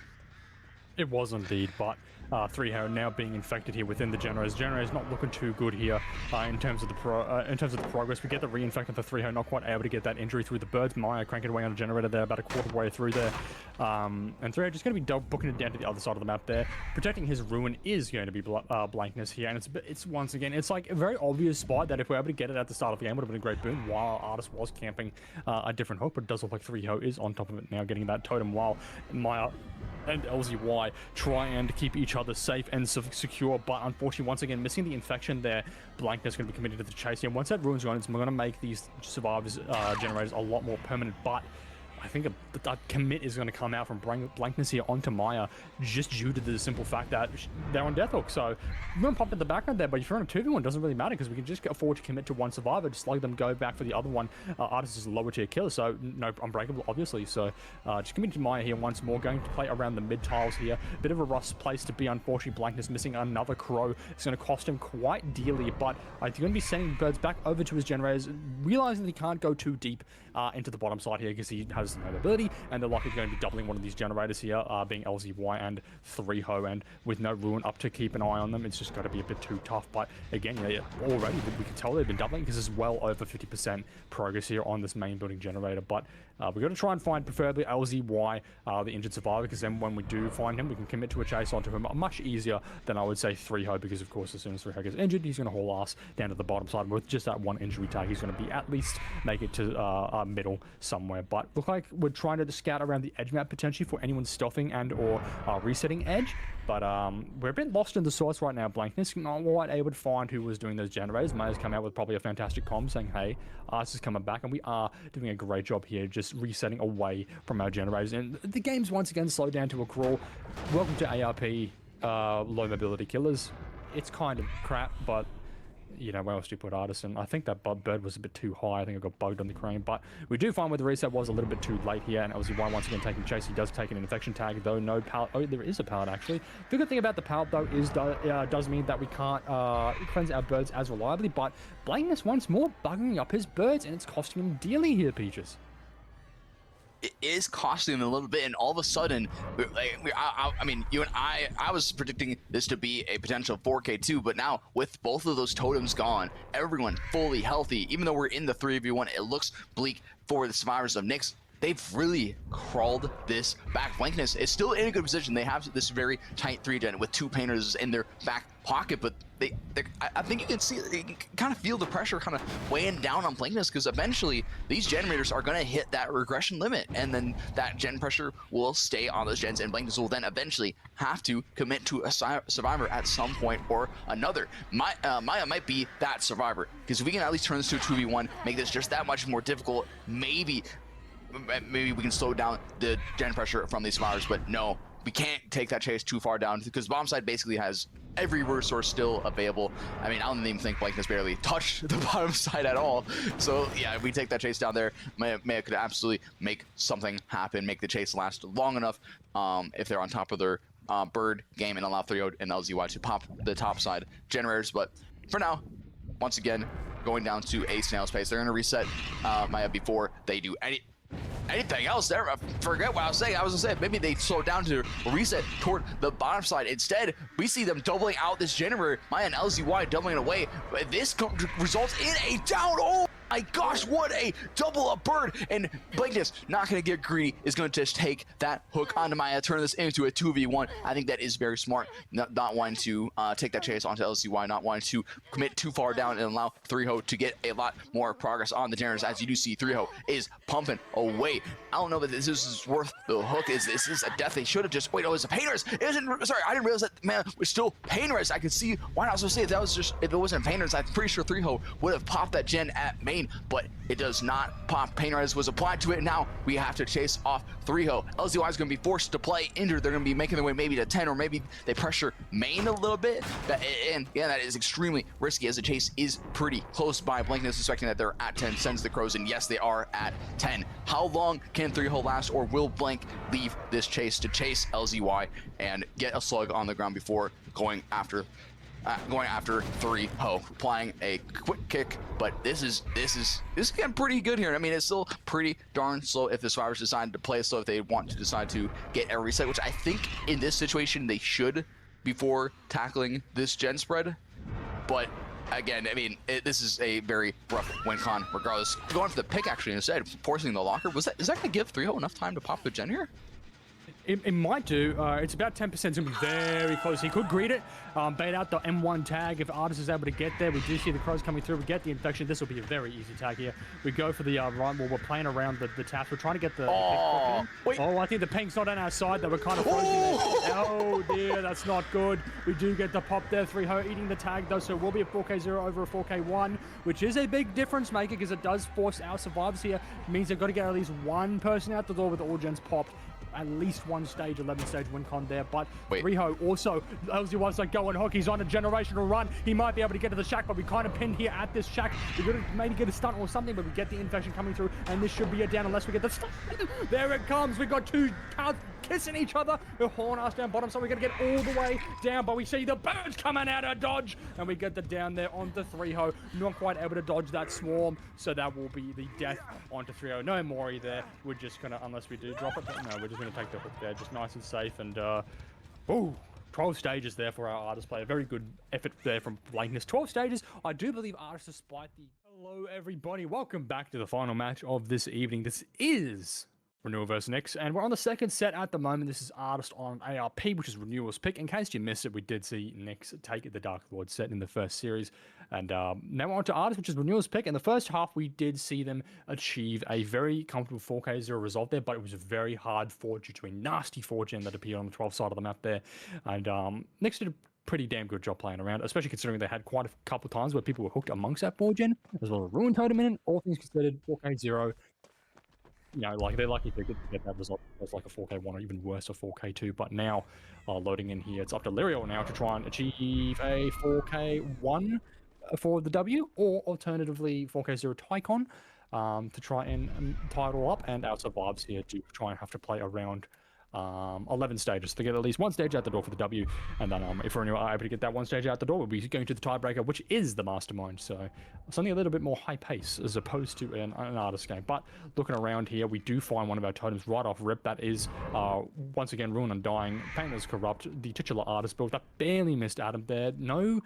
Speaker 2: It was indeed, but 3-0 now being infected here within the generators. Generators not looking too good here in terms of the progress. We get the reinfectant for 3-0, not quite able to get that injury through the birds. Maya cranking away on the generator there, about a quarter way through there. And 3-0 just going to be booking it down to the other side of the map there. Protecting his Ruin is going to be Blankness here, and it's once again, it's like a very obvious spot that if we're able to get it at the start of the game would have been a great boon, while Artist was camping a different hook, but it does look like 3-0 is on top of it now, getting that totem, while Maya and LZY try and keep each other safe and secure, but unfortunately once again missing the infection there. Blankness going to be committed to the chase here. Once that Ruin's gone, it's going to make these survivors generators a lot more permanent, but I think a commit is going to come out from Blankness here onto Maya, just due to the simple fact that they're on Death Hook. So we're going to pop in the background there, but if you're on a 2v1, it doesn't really matter, because we can just afford to commit to one survivor, just let them go back for the other one. Artist is a lower tier killer, so no unbreakable, obviously. So just commit to Maya here once more, going to play around the mid tiles here. Bit of a rough place to be, unfortunately. Blankness missing another Crow. It's going to cost him quite dearly, but I'm going to be sending birds back over to his generators, realizing that he can't go too deep into the bottom side here, because he has no ability, and they're likely going to be doubling one of these generators here, being LZY and 3-0, and with no Ruin up to keep an eye on them, it's just got to be a bit too tough. But again, yeah, already we can tell they've been doubling, because there's well over 50% progress here on this main building generator. But we're going to try and find preferably LZY, the injured survivor, because then when we do find him, we can commit to a chase onto him much easier than I would say 3-0, because of course as soon as 3-0 gets injured, he's going to haul ass down to the bottom side. With just that one injury tag, he's going to be at least make it to middle somewhere. But look like we're trying to scout around the edge map potentially for anyone stealthing and or resetting edge, but we're a bit lost in the source right now. Blankness not quite able to find who was doing those generators. Maya's come out with probably a fantastic comm saying, hey, us is coming back, and we are doing a great job here just resetting away from our generators, and the game's once again slowed down to a crawl. Welcome to ARP, low mobility killers. It's kind of crap, but you know, where else do you put Artist? And I think that bird was a bit too high. I think I got bugged on the crane, but we do find where the reset was a little bit too late here, and LZY once again taking chase. He does take an infection tag, though no pallet. Oh, there is a pallet actually. The good thing about the pallet though is does mean that we can't cleanse our birds as reliably, but Blankness once more bugging up his birds, and it's costing him dearly here, Peaches.
Speaker 1: It is costing them a little bit, and all of a sudden, I mean, you and I was predicting this to be a potential 4K2, but now with both of those totems gone, everyone fully healthy, even though we're in the 3v1, it looks bleak for the survivors of Nyx. they've really crawled this back. Blankness is still in a good position. They have this very tight 3-gen with 2 painters in their back pocket, but I think you can see, you can kind of feel the pressure kind of weighing down on Blankness, because eventually these generators are going to hit that regression limit, and then that gen pressure will stay on those gens, and Blankness will then eventually have to commit to a survivor at some point or another. Maya might be that survivor, because if we can at least turn this to a 2v1, make this just that much more difficult, maybe we can slow down the gen pressure from these survivors. But no, we can't take that chase too far down, because Bombside basically has every resource still available. I mean, I don't even think Blankness barely touched the bottom side at all. So yeah, if we take that chase down there, Maya could absolutely make something happen, make the chase last long enough if they're on top of their bird game, and allow 3-0 and LZY to pop the top side generators. But for now, once again, going down to a snail's pace. They're going to reset Maya before they do anything else there. Forget what I was saying. I was gonna say maybe they slow down to reset toward the bottom side. Instead, we see them doubling out this generator. Maya and LZY doubling it away. This results in a down. Oh my gosh, what a double up bird. And Blankness, not gonna get greedy, is gonna just take that hook onto Maya, turn this into a 2v1. I think that is very smart, not wanting to take that chase onto LZY, not wanting to commit too far down and allow 3-0 to get a lot more progress on the generators. As you do see, 3-0 is pumping away. I don't know that this is worth the hook. This is a death. They should have just, wait, oh, it's a painters. It isn't, sorry, I didn't realize that man was still painters. I could see why not. I was gonna say, if it wasn't painters, I'm pretty sure 3-0 would have popped that gen at main, but it does not pop. Painters was applied to it. Now we have to chase off 3-0. LZY is going to be forced to play injured. They're going to be making their way maybe to 10, or maybe they pressure main a little bit. And yeah, that is extremely risky, as the chase is pretty close by. Blankness suspecting that they're at 10, sends the crows, and yes, they are at 10. How long can 3-0 last, or will Blank leave this chase to chase LZY and get a slug on the ground before going after 3-0, applying a quick kick? But this is getting pretty good here. I mean, it's still pretty darn slow if the survivors decide to play slow, if they want to decide to get a reset, which I think in this situation they should before tackling this gen spread. But again, I mean, this is a very rough win con regardless. Going for the pick actually instead, forcing the locker, is that going to give 3-0 enough time to pop the gen here?
Speaker 2: It might do. It's about 10%. It's going to be very close. He could greet it, bait out the M1 tag. If Artist is able to get there, we do see the crows coming through. We get the infection. This will be a very easy tag here. We go for the run. Well, we're playing around the taps. We're trying to get the...
Speaker 1: Wait.
Speaker 2: Oh, I think the ping's not on our side. They were kind of frozen there. Oh, dear. That's not good. We do get the pop there. 3-0 eating the tag, though, so it will be a 4K0 over a 4K1, which is a big difference maker, because it does force our survivors here. It means they've got to get at least one person out the door with all gens popped. At least one stage, 11 stage win con there. But 3-0 also, LZY's like going hook. He's on a generational run. He might be able to get to the shack, but we kind of pinned here at this shack. We're going to maybe get a stunt or something, but we get the infection coming through, and this should be a down unless we get the stunt. There it comes. We got two cows kissing each other. They're hauling us down bottom, so we're going to get all the way down, but we see the birds coming out of dodge, and we get the down there onto 3-0. Not quite able to dodge that swarm, so that will be the death onto 3-0. No Mori there. We're just going to, unless we do drop it, but no, we're just going to take the hook there, just nice and safe. And ooh, 12 stages there for our Artist player. Very good effort there from Blankness. 12 stages. I do believe Artist, despite the... Hello everybody, welcome back to the final match of this evening. This is Renewal vs Nyx, and we're on the second set at the moment. This is Artist on ARP, which is Renewal's pick. In case you missed it, we did see Nyx take the Dark Lord set in the first series, and now we're on to Artist, which is Renewal's pick. In the first half, we did see them achieve a very comfortable 4K0 result there, but it was a very hard fought due to a nasty 4gen that appeared on the 12th side of the map there, and Nyx did a pretty damn good job playing around, especially considering they had quite a couple of times where people were hooked amongst that 4gen, as well as Ruin Totem in it. All things considered, 4K0. You know, like, they're lucky to get that result as like a 4K1 or even worse, a 4K2. But now, loading in here, it's up to Lyriel now to try and achieve a 4K1 for the W, or alternatively 4K0 Tycon to try and tie it all up. And our survives here to try and have to play around 11 stages to get at least one stage out the door for the W. And then if Renewal are able to get that one stage out the door, we'll be going to the tiebreaker, which is the Mastermind. So something a little bit more high pace as opposed to an artist game. But looking around here, we do find one of our totems right off rip. That is, once again, Ruin Undying, Painter's Corrupt, the titular artist build. That barely missed Adam there. No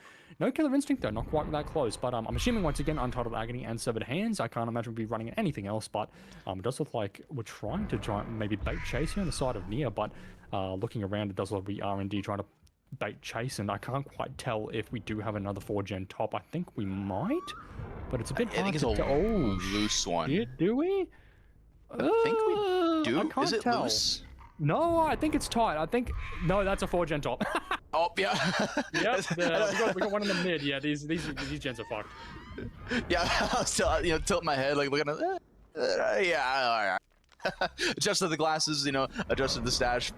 Speaker 2: Killer Instinct, though. Not quite that close. But I'm assuming, once again, Untitled Agony and Severed Hands. I can't imagine we'd be running anything else. But it does look like we're trying to maybe bait chase here on the side of Nia. But looking around, it does look like we are indeed trying to bait chase. And I can't quite tell if we do have another 4-gen top. I think we might. But it's a bit hard to tell. Oh,
Speaker 1: loose one.
Speaker 2: Do we?
Speaker 1: I think we do.
Speaker 2: I can't
Speaker 1: Is it
Speaker 2: tell.
Speaker 1: loose?
Speaker 2: No, I think it's tight. I think no, that's a 4-gen top.
Speaker 1: Oh yeah.
Speaker 2: Yep. We got one in the mid. Yeah, these gens are fucked.
Speaker 1: Yeah, I was still, tilting my head, like looking at. Yeah, all right. Adjusted the glasses, adjusted the stash,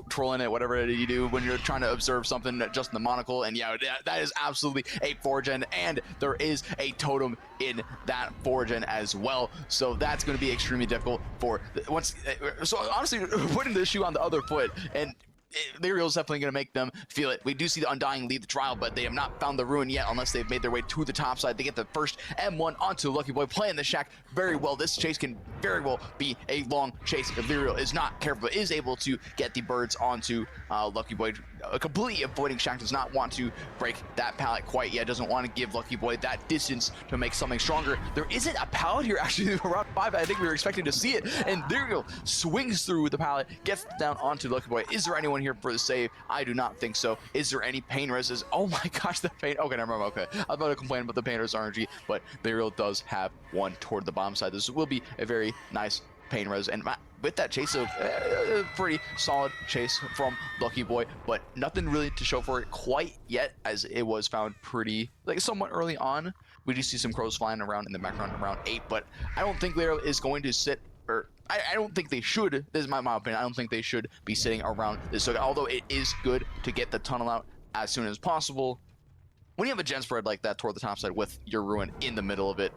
Speaker 1: twirling it, whatever you do when you're trying to observe something, adjusting the monocle, and yeah, that is absolutely a 4-gen, and there is a totem in that 4-gen as well, so that's going to be extremely difficult so honestly, putting the shoe on the other foot, and Lyrial is definitely going to make them feel it. We do see the Undying lead the trial, but they have not found the Ruin yet unless they've made their way to the top side. They get the first M1 onto Lucky Boy, playing the shack very well. This chase can very well be a long chase if Lyrial is not careful, is able to get the birds onto Lucky Boy. Completely avoiding shack, does not want to break that pallet quite yet, doesn't want to give Lucky Boy that distance to make something stronger. There isn't a pallet here actually around 5. I think we were expecting to see it, and Lyrial swings through the pallet, gets down onto Lucky Boy. Is there anyone here for the save? I do not think so. Is there any pain reses? Oh my gosh, the pain. Okay, never mind. Okay, I'm about to complain about the painter's RNG, but Lyrial does have one toward the bottom side. This will be a very nice pain res, and with that chase of pretty solid chase from Lucky Boy, but nothing really to show for it quite yet, as it was found pretty somewhat early on. We do see some crows flying around in the background around 8, but I don't think Lyrial is going to sit, or I don't think they should. This is my opinion. I don't think they should be sitting around this. So although it is good to get the tunnel out as soon as possible, when you have a gen spread like that toward the top side with your Ruin in the middle of it,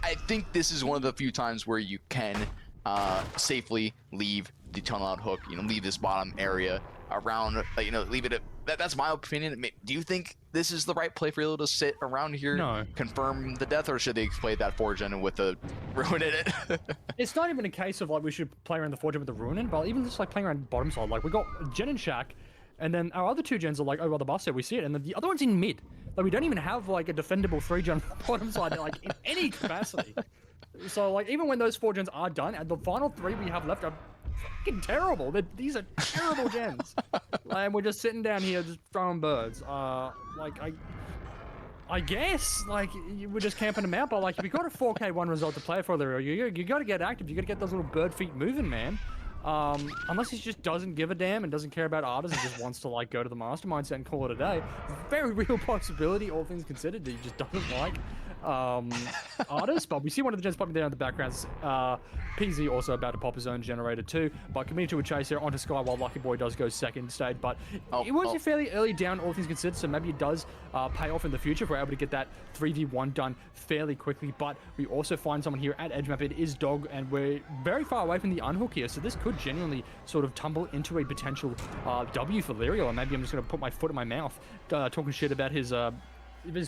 Speaker 1: I think this is one of the few times where you can safely leave the tunnel out hook, leave this bottom area around, leave it at, that's my opinion. Do you think this is the right play for Lyrial to sit around here?
Speaker 2: No.
Speaker 1: Confirm the death, or should they play that 4-gen with the Ruin in it?
Speaker 2: It's not even a case of we should play around the 4-gen with the Ruin in, but even just playing around bottom side, we got Gen and Shack, and then our other 2 gens are over the bus there, we see it, and then the other one's in mid. We don't even have a defendable 3-gen bottom side in any capacity. So even when those 4 gens are done, and the final 3 we have left are fucking terrible. These are terrible gens. And we're just sitting down here just throwing birds. I guess we're just camping them out, but if you got a 4K 1 result to play for, you got to get active. You got to get those little bird feet moving, man. Unless he just doesn't give a damn and doesn't care about artists and just wants to go to the mastermind set and call it a day. Very real possibility, all things considered, that he just doesn't like artists. But we see one of the gens popping there in the background. PZ also about to pop his own generator too, but committing to a chase here onto Sky while Lucky Boy does go second stage. But it was a fairly early down, all things considered, so maybe it does pay off in the future if we're able to get that 3v1 done fairly quickly. But we also find someone here at edge map. It is Dog, and we're very far away from the unhook here, so this could genuinely sort of tumble into a potential W for Lyrial. And maybe I'm just going to put my foot in my mouth talking shit about his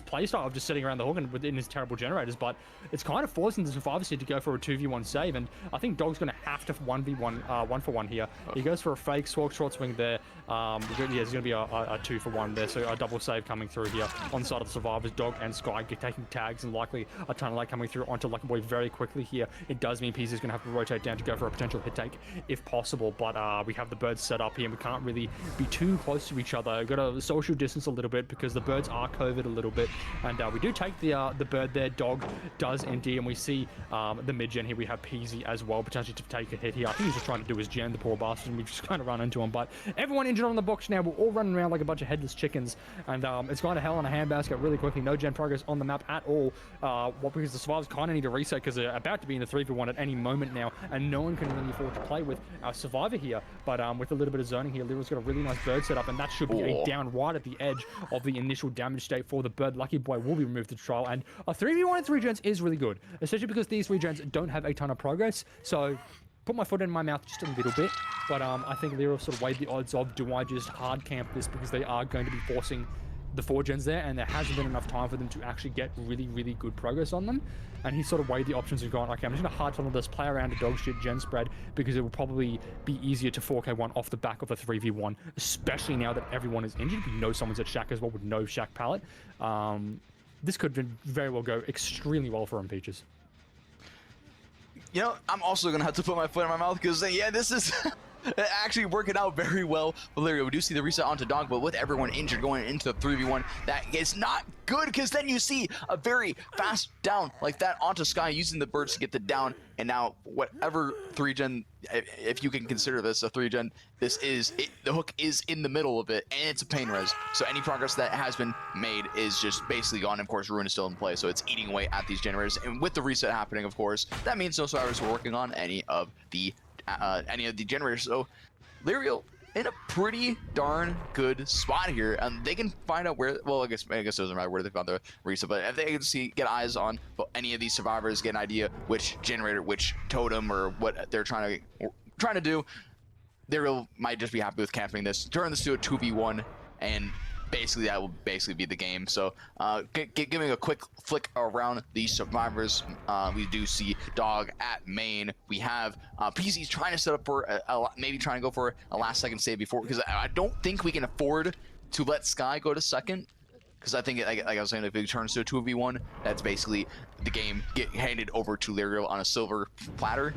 Speaker 2: playstyle of just sitting around the hook and within his terrible generators, but it's kind of forcing the Survivor Seed to go for a 2v1 save, and I think Dog's going to have to 1v1 1 for 1 here. He goes for a fake short swing there. There's going to be a 2 for 1 there, so a double save coming through here on the side of the Survivors. Dog and Sky taking tags, and likely a ton of light coming through onto Lucky Boy very quickly here. It does mean PZ is going to have to rotate down to go for a potential hit take if possible, but we have the birds set up here, and we can't really be too close to each other. We've got to social distance a little bit because the birds are COVID a little bit, and we do take the bird there. Dog does indeed, and we see the mid-gen here. We have Peasy as well, potentially to take a hit here. I think he's just trying to do his gen, the poor bastard, and we've just kind of run into him. But everyone injured on the box now. We're all running around like a bunch of headless chickens, and it's gone to hell in a handbasket really quickly. No gen progress on the map at all. Because the survivors kind of need to reset because they're about to be in the 3v1 at any moment now, and no one can really afford to play with our survivor here. But with a little bit of zoning here, Lyrial's got a really nice bird set up, and that should be a down right at the edge of the initial damage state for the bird. Lucky Boy will be removed to trial, and a 3v1 and 3 gens is really good, especially because these 3 gens don't have a ton of progress. So put my foot in my mouth just a little bit, but I think Lyra sort of weighed the odds of, do I just hard camp this because they are going to be forcing the 4 gens there, and there hasn't been enough time for them to actually get really, really good progress on them. And he sort of weighed the options and gone, okay, I'm just going to hard tunnel this, play around a dog shit gen spread, because it will probably be easier to 4k1 off the back of a 3v1, especially now that everyone is injured. We know someone's at Shack as well with no Shack pallet. This could very well go extremely well for him, Peaches.
Speaker 1: You know, I'm also going to have to put my foot in my mouth because, yeah, this is actually working out very well. Valerio, we do see the reset onto Dog, but with everyone injured going into the 3v1, that is not good because then you see a very fast down like that onto Sky using the birds to get the down. And now whatever 3-gen, if you can consider this a 3-gen, this is it, the hook is in the middle of it and it's a pain res. So any progress that has been made is just basically gone. Of course, Ruin is still in play, so it's eating away at these generators. And with the reset happening, of course, that means no survivors were working on any of the generators. So Lyriel in a pretty darn good spot here, and they can find out where, well, I guess it doesn't matter where they found the reset, but if they can get eyes on any of these survivors, get an idea which generator, which totem, or what they're trying to do, they might just be happy with camping this, turn this to a 2v1, and basically that will basically be the game. So giving a quick flick around the survivors, we do see Dog at main. We have PZ's trying to set up for maybe trying to go for a last second save before, because I don't think we can afford to let Sky go to second, because I think like I was saying, if it turns to a 2v1, that's basically the game get handed over to Lyriel on a silver platter.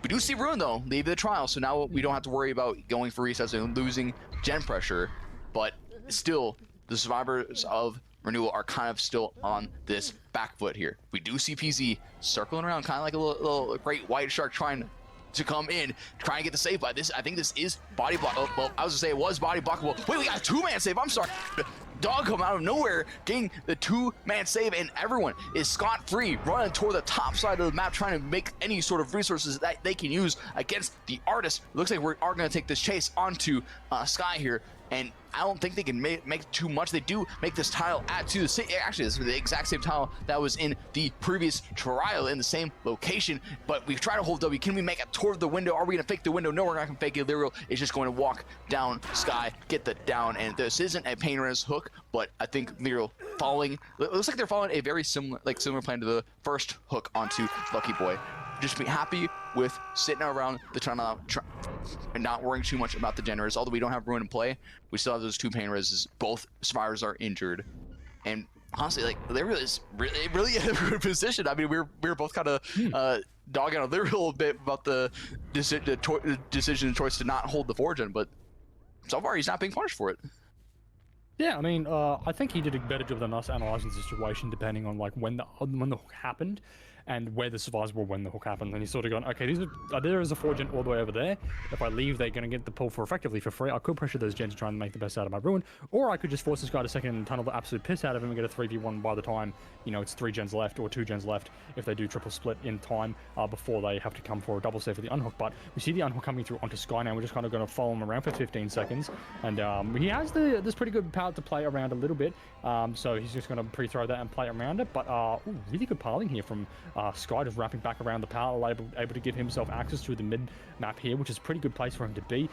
Speaker 1: We do see Ruin though leave the trial, so now we don't have to worry about going for resets and losing gen pressure, but still, the survivors of Renewal are kind of still on this back foot here. We do see PZ circling around, kind of like a little great white shark trying to come in, trying to get the save by this. I think this is body block. Oh, well, I was gonna say it was body blockable. Wait, we got a 2-man save. I'm sorry. Dog come out of nowhere, getting the 2-man save, and everyone is scot-free, running toward the top side of the map, trying to make any sort of resources that they can use against the artist. It looks like we are going to take this chase onto Sky here, and I don't think they can make too much. They do make this tile add to the city. Actually, this is the exact same tile that was in the previous trial in the same location, but we've tried to hold W. Can we make it toward the window? Are we going to fake the window? No, we're not going to fake it. Lyriel is just going to walk down Sky, get the down, and this isn't a pain res hook, but I think Lyriel following, it looks like they're following a very similar plan to the first hook onto Lucky Boy. Just be happy with sitting around the tunnel and not worrying too much about the generators. Although we don't have Ruin in play, we still have those 2 pain reses. Both survivors are injured, and honestly, like Lyriel is really in a good position. I mean, we were both kind of dogging on Lyriel a bit about the decision and choice to not hold the 4-gen, but so far he's not being punished for it.
Speaker 2: Yeah, I mean, I think he did a better job than us analyzing the situation, depending on like when the hook happened and where the survivors were when the hook happened. And he's sort of gone, okay, there is a 4-gen all the way over there. If I leave, they're going to get the pull for effectively for free. I could pressure those gens to try and make the best out of my Ruin, or I could just force this guy to second and tunnel the absolute piss out of him and get a 3v1 by the time, you know, it's 3 gens left or 2 gens left if they do triple split in time before they have to come for a double save for the unhook. But we see the unhook coming through onto Sky now. We're just kind of going to follow him around for 15 seconds. And he has this pretty good power to play around a little bit. So he's just going to pre-throw that and play around it. But ooh, really good piling here from Sky, just wrapping back around the power, able to give himself access to the mid map here, which is a pretty good place for him to be.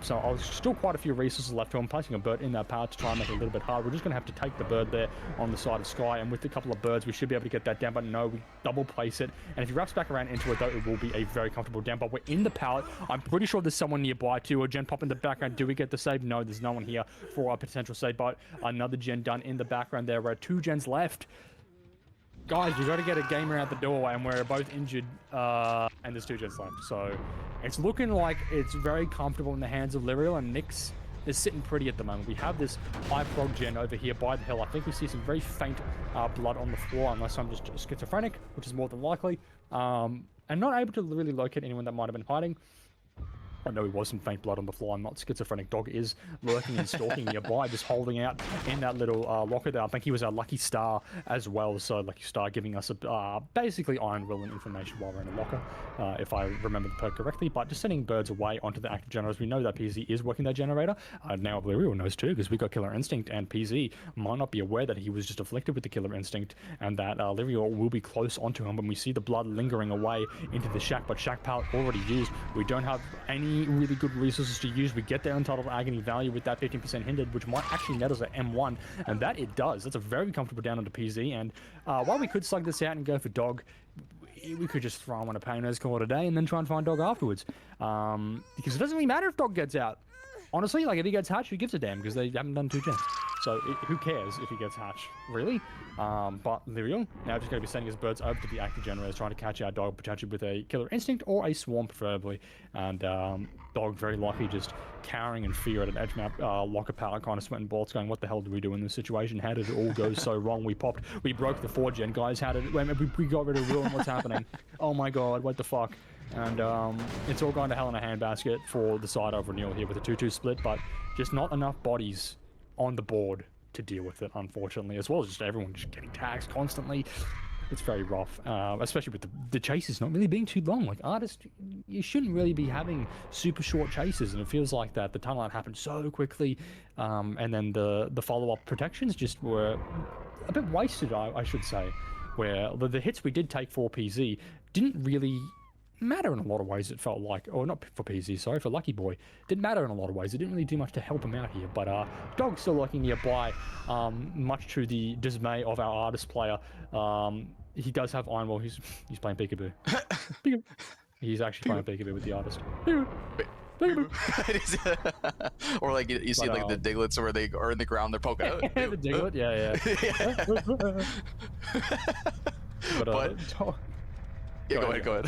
Speaker 2: So I was still quite a few resources left to him, placing a bird in that power to try and make it a little bit hard. We're just going to have to take the bird there on the side of Sky, and with a couple of birds we should be able to get that down, but no, we double place it, and if he wraps back around into it though, it will be a very comfortable down. But we're in the pallet. I'm pretty sure there's someone nearby too. A gen pop in the background. Do we get the save? No, there's no one here for our potential save, but another gen done in the background there. We're at 2 gens left. Guys, you got to get a gamer out the door, and we're both injured, and there's 2 gens left. So it's looking like it's very comfortable in the hands of Lyriel, and Nyx is sitting pretty at the moment. We have this high prog gen over here by the hill. I think we see some very faint blood on the floor, unless I'm just schizophrenic, which is more than likely, and not able to really locate anyone that might have been hiding. I know he was some faint blood on the floor. I'm not schizophrenic. Dog is lurking and stalking nearby, just holding out in that little locker there. I think he was our lucky star as well. So lucky star giving us a basically iron will and information while we're in a locker, if I remember the perk correctly. But just sending birds away onto the active generators. We know that PZ is working that generator. Now Lyriel knows too, because we got Killer Instinct, and PZ might not be aware that he was just afflicted with the Killer Instinct, and that Lyriel will be close onto him when we see the blood lingering away into the shack. But shack pallet already used. We don't have any really good resources to use. We get their entitled agony value with that 15% hindered, which might actually net us at M1, and that it does. That's a very comfortable down onto PZ, and while we could slug this out and go for Dog, we could just throw him on a painter's call today and then try and find Dog afterwards, because it doesn't really matter if Dog gets out. Honestly, like, if he gets hatched, who gives a damn, because they haven't done 2 gens. So who cares if he gets hatched, really? But Lyriel now just going to be sending his birds over to the active generators, trying to catch our Dog, potentially with a Killer Instinct or a Swarm preferably. And Dog very likely just cowering in fear at an edge map locker pallet, kind of sweating bullets, going, what the hell did we do in this situation? How did it all go so wrong? We broke the 4-gen, guys. How did we got rid of Ruin? What's happening? Oh my god, what the fuck? And it's all gone to hell in a handbasket for the side of Renewal here with a 2-2 split, but just not enough bodies on the board to deal with it, unfortunately, as well as just everyone just getting tags constantly. It's very rough, especially with the chases not really being too long. Like, artists, you shouldn't really be having super short chases, and it feels like that the tunnel happened so quickly, and then the follow-up protections just were a bit wasted, I should say, where the hits we did take for PZ didn't really matter in a lot of ways, it felt like. Or not for PZ, sorry, for Lucky Boy. Didn't matter in a lot of ways. It didn't really do much to help him out here. But Dog's still lurking nearby, much to the dismay of our artist player. He does have Iron Wall. He's playing peekaboo. Peekaboo. He's actually playing peekaboo with the artist. Peekaboo. Peekaboo.
Speaker 1: Or like you see like the Diglets where they are in the ground, they're poking out.
Speaker 2: The Diglet, yeah. But
Speaker 1: yeah, go ahead.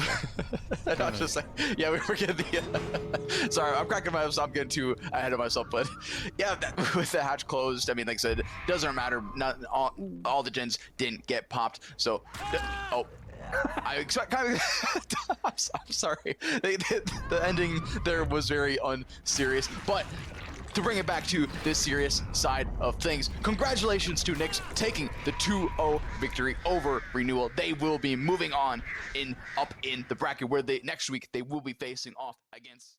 Speaker 1: And I was just like, yeah, we were getting the. Sorry, I'm cracking myself. I'm getting too ahead of myself, but yeah, with the hatch closed, I mean, like I said, it doesn't matter. Not all the gens didn't get popped, so I expect kind of. I'm sorry. The ending there was very unserious, but. To bring it back to the serious side of things, congratulations to Nyx taking the 2-0 victory over Renewal. They will be moving on up in the bracket where next week they will be facing off against